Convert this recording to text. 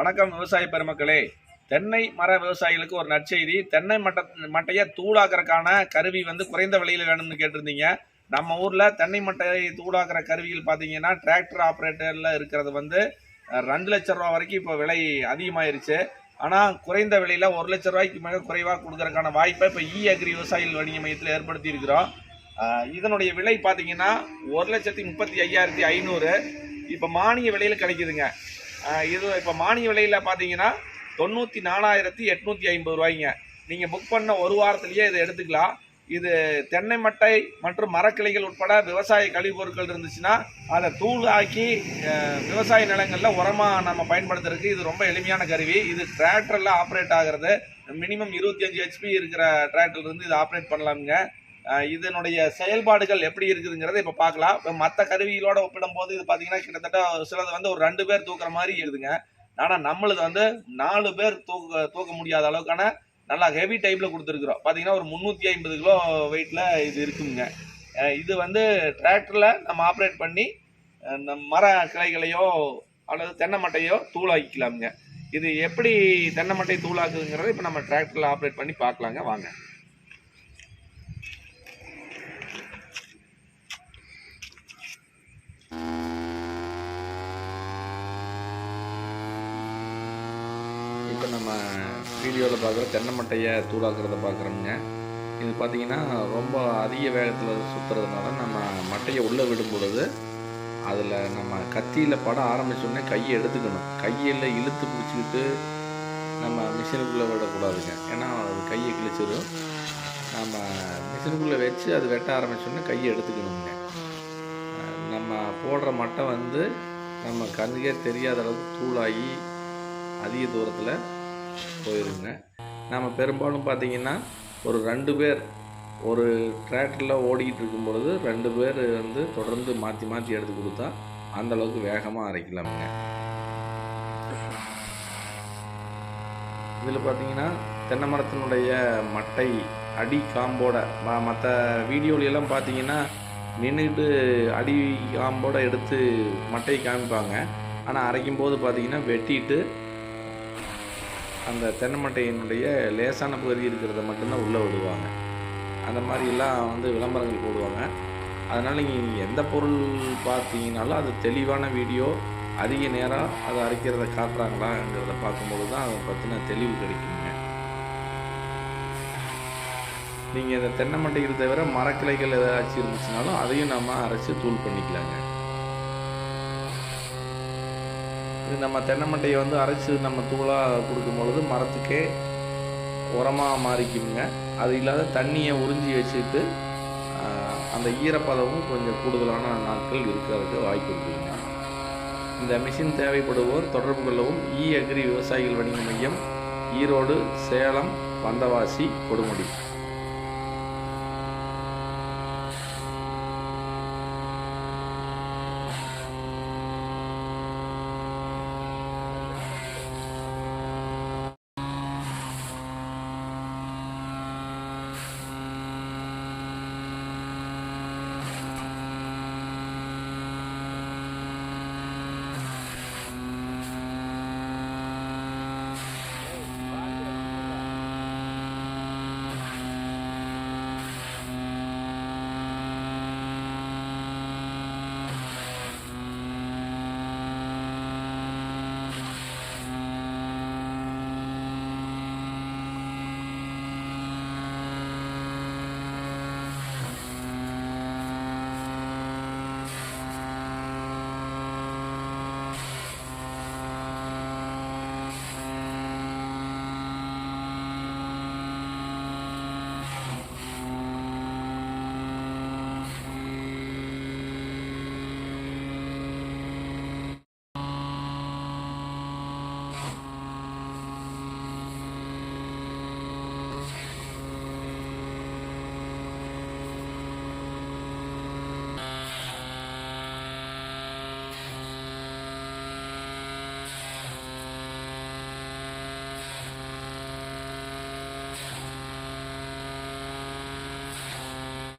வணக்கம் விவசாய பெருமக்களே. தென்னை மர விவசாயிகளுக்கு ஒரு நற்செய்தி. தென்னை மட்டையை தூளாக்குறதுக்கான கருவி குறைந்த விலையில் வேணும்னு கேட்டிருந்தீங்க. நம்ம ஊரில் தென்னை மட்டையை தூளாக்குற கருவிகள் பார்த்தீங்கன்னா டிராக்டர் ஆப்ரேட்டரில் இருக்கிறது 2 லட்சம் ரூபா வரைக்கும் இப்போ விலை அதிகமாயிருச்சு. ஆனால் குறைந்த விலையில் 1 லட்ச ரூபாய்க்கு மிக குறைவாக கொடுக்குறதுக்கான வாய்ப்பை இப்போ அக்ரி விவசாயிகள் வணிக மையத்தில் ஏற்படுத்தி இருக்கிறோம். இதனுடைய விலை பார்த்தீங்கன்னா 1,35,500 இப்போ மானிய விலையில் கிடைக்குதுங்க. இது இப்போ மானிய விலையில் பார்த்தீங்கன்னா 94,850 ரூபாய்ங்க. நீங்கள் புக் பண்ண ஒரு வாரத்திலேயே இதை எடுத்துக்கலாம். இது தென்னை மட்டை மற்றும் மரக்கிளைகள் உட்பட விவசாய கழிவுப் பொருட்கள் இருந்துச்சுன்னா அதை தூள் ஆக்கி விவசாய நிலங்களில் உரமாக நம்ம பயன்படுத்துறதுக்கு இது ரொம்ப எளிமையான கருவி. இது டிராக்டரில் ஆப்ரேட் ஆகிறது. மினிமம் 25 HP இருக்கிற டிராக்டர்லேருந்து இதை ஆப்ரேட் பண்ணலாமுங்க. இதனுடைய செயல்பாடுகள் எப்படி இருக்குதுங்கிறத இப்போ பார்க்கலாம். இப்போ மற்ற கருவிகளோட ஒப்பிடும்போது இது பார்த்தீங்கன்னா கிட்டத்தட்ட சிலது ஒரு 2 பேர் தூக்குற மாதிரி இருக்குதுங்க. ஆனால் நம்மளுது 4 பேர் தூக்க முடியாத அளவுக்கான நல்லா ஹெவி டைப்பில் கொடுத்துருக்குறோம். பார்த்தீங்கன்னா ஒரு 350 கிலோ வெயிட்டில் இது இருக்குங்க. இது டிராக்டரில் நம்ம ஆப்ரேட் பண்ணி மர கிளைகளையோ அல்லது தென்னை மட்டையோ தூளாக்கிக்கலாமுங்க. இது எப்படி தென்னை மட்டை தூளாக்குதுங்கிறத இப்போ நம்ம டிராக்டரில் ஆப்ரேட் பண்ணி பார்க்கலாங்க. வாங்க. இப்போ நம்ம வீடியோவில் பார்க்குற தென்னை மட்டையை தூளாக்குறத பார்க்குறோங்க. இது பார்த்திங்கன்னா ரொம்ப அதிக வேகத்தில் சுற்றுறதுனால நம்ம மட்டையை உள்ளே விடும் பொழுது அதில் நம்ம கத்தியில் பட ஆரம்பித்தோடனே கையை எடுத்துக்கணும். கையில் இழுத்து பிடிச்சிக்கிட்டு நம்ம மிஷினுக்குள்ளே விடக்கூடாதுங்க. ஏன்னா அது கையை கிழிச்சிடும். நம்ம மிஷினுக்குள்ளே வச்சு அது வெட்ட ஆரம்பித்தோடனே கையை எடுத்துக்கணுங்க. நம்ம போடுற மட்டை நம்ம கண்ணுக்கே தெரியாத அளவுக்கு தூளாகி அதிக தூரத்தில் போயிருங்க. நம்ம பெரும்பாலும் பார்த்திங்கன்னா ஒரு 2 பேர் ஒரு டிராக்டரில் ஓடிக்கிட்டு இருக்கும் பொழுது 2 பேர் தொடர்ந்து மாற்றி மாற்றி எடுத்து கொடுத்தா அந்தளவுக்கு வேகமாக அரைக்கலாமுங்க. இதில் பார்த்திங்கன்னா தென்னை மரத்தினுடைய மட்டை அடி காம்போட மற்ற வீடியோலெல்லாம் பார்த்திங்கன்னா நின்றுட்டு அடி காம்போடு எடுத்து மட்டையை காமிப்பாங்க. ஆனால் அரைக்கும்போது பார்த்திங்கன்னா வெட்டிட்டு அந்த தென்னை மட்டையினுடைய லேசான பகுதி இருக்கிறத மட்டும்தான் உள்ளே விடுவாங்க. அந்த மாதிரிலாம் விளம்பரங்கள் போடுவாங்க. அதனால் நீங்கள் எந்த பொருள் பார்த்தீங்கன்னாலும் அது தெளிவான வீடியோ, அதிக நேரம் அதை அரைக்கிறத காட்டுறாங்களாங்கிறத பார்க்கும்போது தான் அதை பற்றின தெளிவு கிடைக்குங்க. நீங்கள் இந்த தென்னை மட்டைகள் தவிர மரக்கிளைகள் ஏதாச்சும் இருந்துச்சுனாலும் அதையும் நம்ம அரைச்சி தூள் பண்ணிக்கலாங்க. இது நம்ம தென்னை மட்டையை அரைச்சி நம்ம தூளாக கொடுக்கும் பொழுது மரத்துக்கே உரமாக மாறிக்குங்க. அது இல்லாத தண்ணியை உறிஞ்சி வச்சுட்டு அந்த ஈரப்பதமும் கொஞ்சம் கூடுதலான நாட்கள் இருக்கிறதுக்கு வாய்ப்பு இருக்குதுங்க. இந்த மிஷின் தேவைப்படுவோர் தொடர்பு கொள்ளவும். அக்ரி விவசாயிகள் வணிக மையம், ஈரோடு, சேலம், வந்தவாசி, கொடுமுடி.